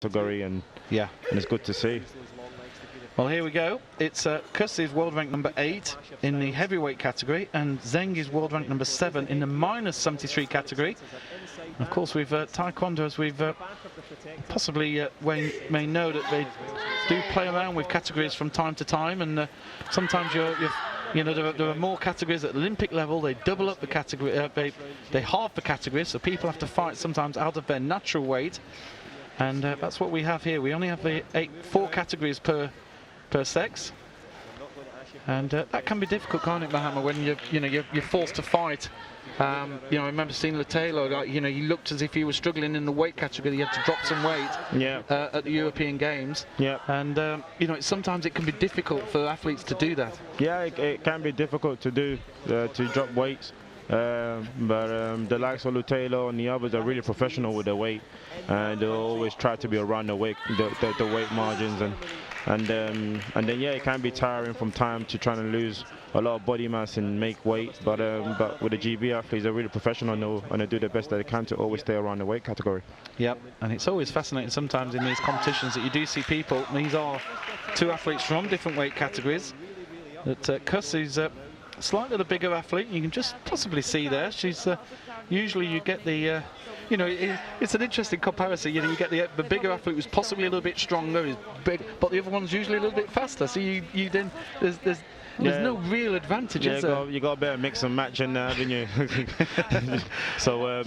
category, and it's good to see. Well, here we go. It's KUS is world rank number 8 in the heavyweight category, and ZHENG is world rank number 7 in the minus 73 category. And of course, we've Taekwondo, as we've possibly may know, that they do play around with categories from time to time, and sometimes you know, there are more categories at Olympic level. They double up the category, they halve the categories, so people have to fight sometimes out of their natural weight, and that's what we have here. We only have the 4 categories per sex, and that can be difficult, can't it, Mohammed, when you're forced to fight. You know, I remember seeing Taylor, like, you know, he looked as if he was struggling in the weight category. He had to drop some weight at the European Games. And you know, sometimes it can be difficult for athletes to do that. Yeah, it can be difficult to do, to drop weights. But the likes of Taylor and the others are really professional with their weight, and they always try to be around the weight margins, and then yeah, it can be tiring from time to trying to lose a lot of body mass and make weight. But with the GB athletes, they're really professional, and they do the best that they can to always stay around the weight category. Yep, and it's always fascinating sometimes in these competitions that you do see people. These are 2 athletes from different weight categories. That KUS is slightly the bigger athlete. You can just possibly see there. She's usually you get the. You know, it's an interesting comparison. You know, you get the bigger athlete who's possibly a little bit stronger, is big, but the other one's usually a little bit faster. So you then there's no real advantage. You got a better mix and match in there, haven't you? So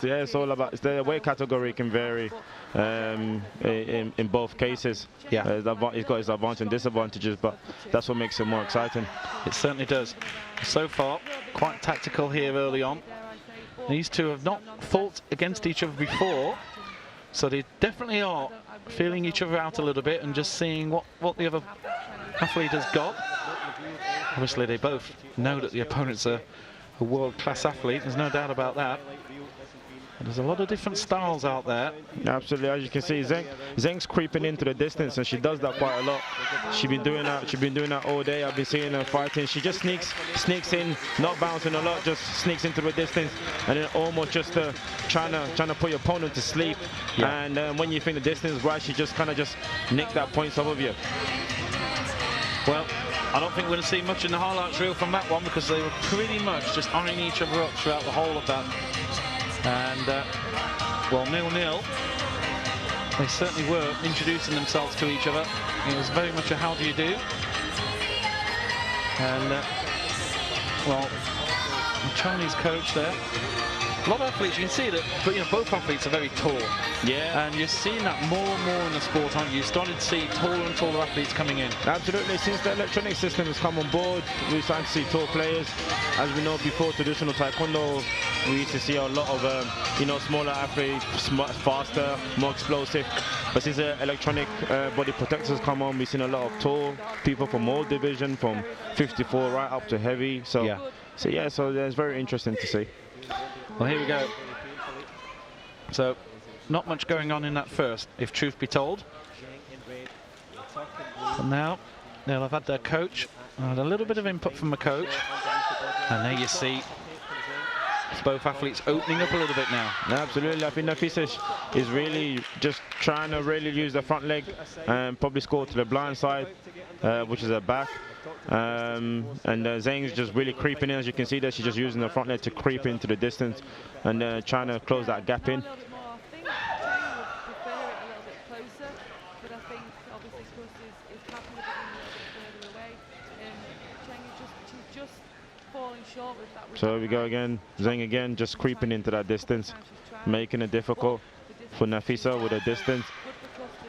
it's all about the weight category can vary in both cases. It's got its advantages and disadvantages, but that's what makes it more exciting. It certainly does. So far, quite tactical here early on. These 2 have not fought against each other before, so they definitely are feeling each other out a little bit and just seeing what the other athlete has got. Obviously, they both know that the opponent's a world-class athlete. There's no doubt about that. And there's a lot of different styles out there. Absolutely, as you can see, ZHENG's creeping into the distance, and she does that quite a lot. She's been doing that all day. I've been seeing her fighting. She just sneaks in, not bouncing a lot, just sneaks into the distance, and then almost just trying to put your opponent to sleep. And when you think the distance is right, she just kind of just nick that points off of you. Well, I don't think we're going to see much in the highlights reel from that one, because they were pretty much just eyeing each other up throughout the whole of that. And, well, 0-0. They certainly were introducing themselves to each other. It was very much a how do you do. And, well, the Chinese coach there. A lot of athletes, you can see that, but you know, both athletes are very tall. Yeah. And you're seeing that more and more in the sport, aren't you? You're starting to see taller and taller athletes coming in. Absolutely. Since the electronic system has come on board, we're starting to see tall players. As we know, before traditional Taekwondo, we used to see a lot of, you know, smaller athletes, faster, more explosive. But since the electronic body protectors come on, we've seen a lot of tall people from all division, from 54 right up to heavy. So it's very interesting to see. Well, here we go. So, not much going on in that first, if truth be told. But now, they'll have had their coach, and a little bit of input from the coach. And there you see both athletes opening up a little bit now. Absolutely. I think NAFIA is really just trying to really use the front leg and probably score to the blind side, which is her back. And ZHENG's just really creeping in. As you can see there, she's just using the front leg to creep into the distance and trying to close that gap in. So here we go again, ZHENG again, just creeping into that distance, making it difficult for NAFIA with her distance.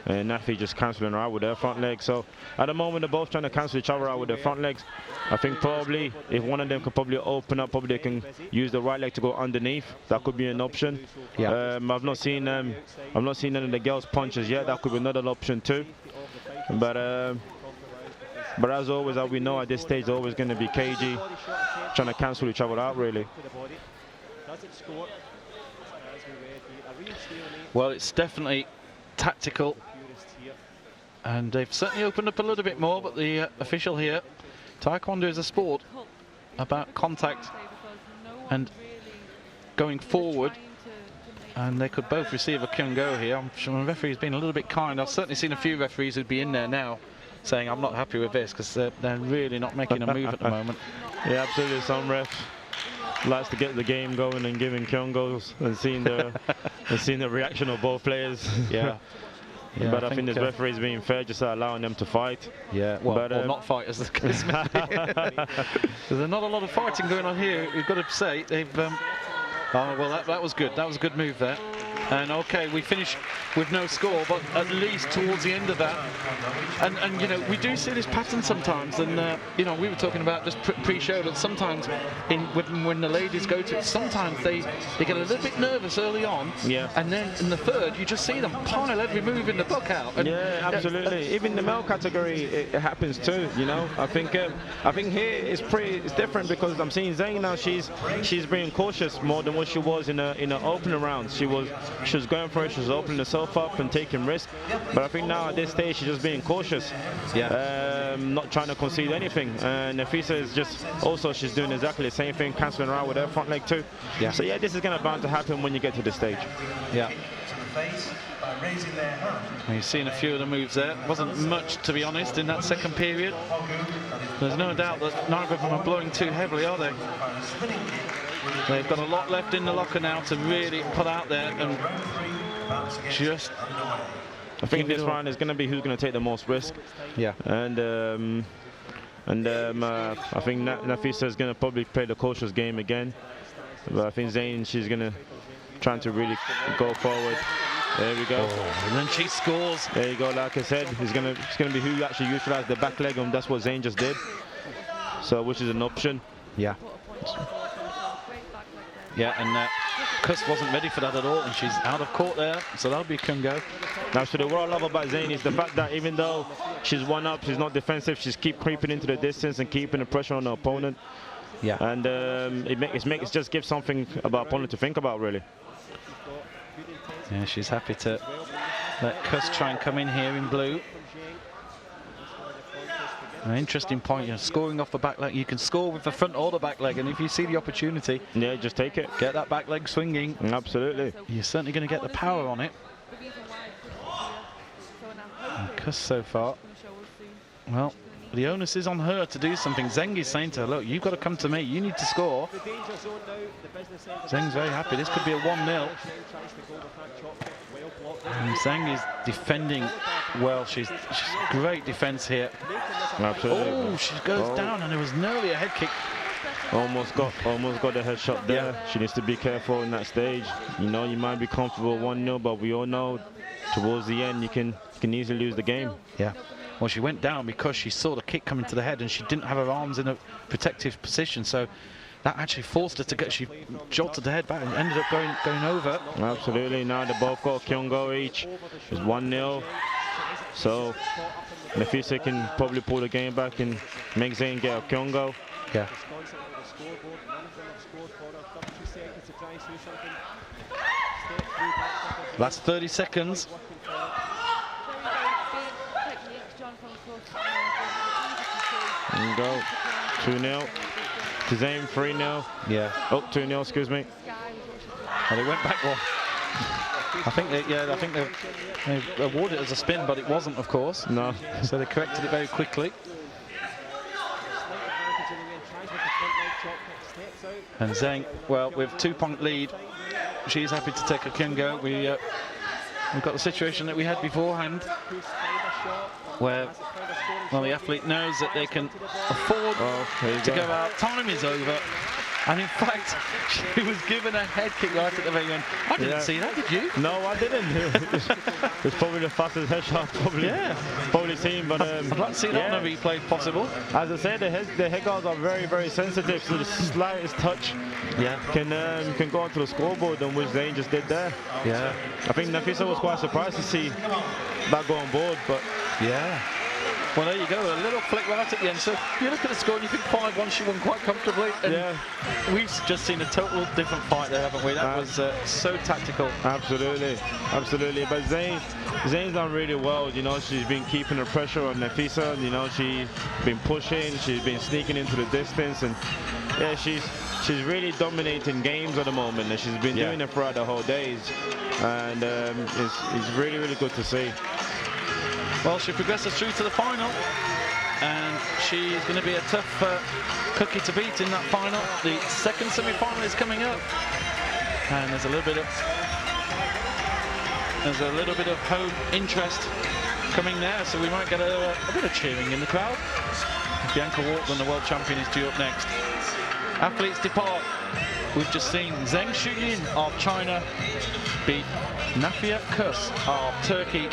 And NAFIA just cancelling her out with her front leg. So at the moment, they're both trying to cancel each other out with their front legs. I think probably if one of them could probably open up, probably they can use the right leg to go underneath. That could be an option. I've not seen any of the girls' punches yet. That could be another option too. But as always, as we know at this stage, it's always going to be cagey, trying to cancel each other out really. Well, it's definitely tactical, and they've certainly opened up a little bit more, but the official here, Taekwondo is a sport about contact and going forward and they could both receive a Kyung-go here. I'm sure the referee's been a little bit kind. I've certainly seen a few referees who'd be in there now saying I'm not happy with this, because they're really not making a move at the moment. Yeah, absolutely. Some refs likes to get the game going and giving Kyung-gos and seeing the reaction of both players. Yeah. Yeah, but I think this referee's being fair, just allowing them to fight. Yeah, well, or not fight, as the case may be. There's not a lot of fighting going on here. We've got to say they've. Oh well, that was good. That was a good move there. And okay, we finish with no score, but at least towards the end of that, and you know, we do see this pattern sometimes. And you know, we were talking about just pre-show that sometimes when the ladies go to it, sometimes they get a little bit nervous early on. Yeah. And then in the third, you just see them pile every move in the book out. And yeah, absolutely. Even the male category, it happens too. You know, I think here it's different, because I'm seeing ZHENG now. She's being cautious more than what she was in the opening rounds. She was going for it. She was opening herself up and taking risks. But I think now at this stage she's just being cautious. Yeah. Not trying to concede anything. And NAFIA is she's doing exactly the same thing, cancelling around with her front leg too. Yeah. So yeah, this is going to bound to happen when you get to this stage. Yeah. You've seen a few of the moves there. Wasn't much, to be honest, in that second period. There's no doubt that neither of them are blowing too heavily, are they? They've got a lot left in the locker now to really put out there and just. I think this round is going to be who's going to take the most risk. Yeah. And I think NAFIA is going to probably play the cautious game again. But I think ZHENG, she's going to try to really go forward. There we go. Oh, and then she scores. There you go. Like I said, it's going to be who actually utilised the back leg, and that's what ZHENG just did. So, which is an option. Yeah. Yeah, and KUS wasn't ready for that at all, and she's out of court there, so that'll be a Kyung-go. Actually, what I love about ZHENG is the fact that even though she's one up, she's not defensive, she's keep creeping into the distance and keeping the pressure on the opponent. Yeah. And it just gives something about opponent to think about, really. Yeah, she's happy to let KUS try and come in here in blue. An interesting point, you know, scoring off the back leg. You can score with the front or the back leg, and if you see the opportunity, yeah, just take it. Get that back leg swinging. Absolutely. You're certainly going to get the power on it. And KUS so far, well, the onus is on her to do something. ZHENG is saying to her, look, you've got to come to me. You need to score. ZHENG's very happy. This could be a 1-0. And ZHENG is defending well. She's great defense here. Absolutely. Oh, she goes down, and it was nearly a head kick. Almost got the headshot there. Yeah. She needs to be careful in that stage. You know, you might be comfortable 1-0, but we all know towards the end you can easily lose the game. Yeah. Well, she went down because she saw the kick coming to the head, and she didn't have her arms in a protective position, so that actually forced her to get. She jolted the head back and ended up going over. Absolutely. Now they both got Kyung-go each. It's 1-0. So NAFIA can probably pull the game back and make ZHENG get a Kyung-go. Yeah. Last 30 seconds. There you go. 2-0. To ZHENG, 3-0. Yeah. Oh, 2-0, excuse me. And they went back one. I think they awarded it as a spin, but it wasn't, of course. No. So they corrected it very quickly. And ZHENG, well, with 2-point lead, she's happy to take a Kyung-go. We've got the situation that we had beforehand, where, well, the athlete knows that they can afford to go out. Time is over. And in fact, she was given a head kick right at the very end. I didn't see that, did you? No, I didn't. It's probably the fastest headshot probably seen. But I'd like to see that on a replay if possible. As I said, the head guards are very, very sensitive, so the slightest touch can go onto the scoreboard, and which ZHENG just did there. Yeah. I think NAFIA was quite surprised to see that go on board, but yeah. Well, there you go, a little flick right at the end. So you look at the score and you think 5-1, she won quite comfortably. And we've just seen a total different fight there, haven't we? That was so tactical. Absolutely, absolutely. But ZHENG's done really well. You know, she's been keeping the pressure on NAFIA. You know, she's been pushing, she's been sneaking into the distance, and yeah, she's she's really dominating games at the moment, and she's been doing it throughout the whole days, and it's really, really good to see. Well, she progresses through to the final, and she's going to be a tough cookie to beat in that final. The second semi-final is coming up, and there's a little bit of home interest coming there, so we might get a bit of cheering in the crowd. Bianca Wortman, the world champion, is due up next. Athletes depart. We've just seen ZHENG SHUYIN of China beat NAFIA KUS of Turkey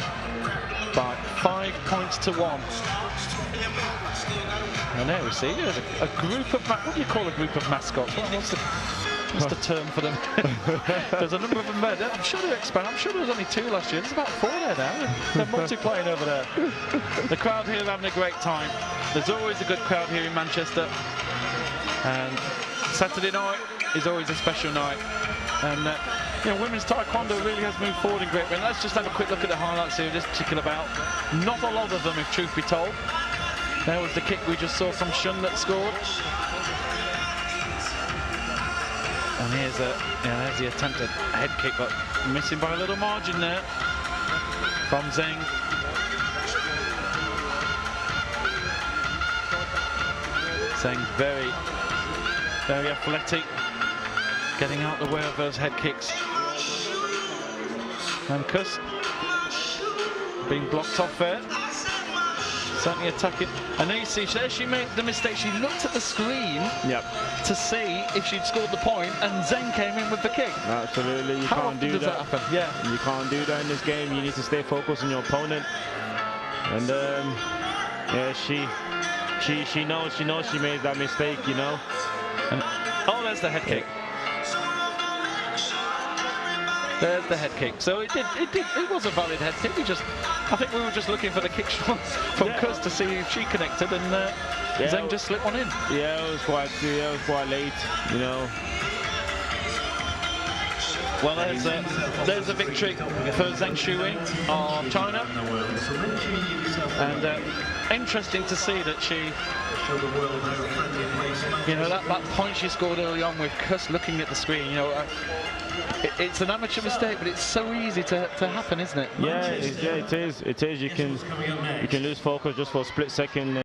by 5 points to 1. And there we see there's a group of, what do you call a group of mascots? What's the term for them? There's a number of them there. I'm sure they'll expand. I'm sure there was only 2 last year. There's about 4 there now. They're multiplying over there. The crowd here are having a great time. There's always a good crowd here in Manchester. And Saturday night is always a special night. And you know, women's taekwondo really has moved forward in Great Britain. Let's just have a quick look at the highlights here of this particular bout. Not a lot of them, if truth be told. There was the kick we just saw from Shun that scored. And here's there's the attempted head kick, but missing by a little margin there from ZHENG. ZHENG very, very athletic, getting out the way of those head kicks. And KUS being blocked off there. Certainly attacking. And there you see, there she made the mistake. She looked at the screen to see if she'd scored the point, and ZHENG came in with the kick. Absolutely, you can't do that. How often does that happen? Yeah. You can't do that in this game. You need to stay focused on your opponent. And yeah, she knows she made that mistake, you know. And, oh, there's the head kick. There's the head kick. So it was a valid head kick. I think we were just looking for the kick shot from KUS to see if she connected, and ZHENG just slipped one in. Yeah, it was quite late, you know. Well, there's a victory for ZHENG SHUYIN of China, and interesting to see that she, you know, that point she scored early on with KUS looking at the screen, you know. It's an amateur mistake, but it's so easy to happen, isn't it? Yeah, it is. You can lose focus just for a split second.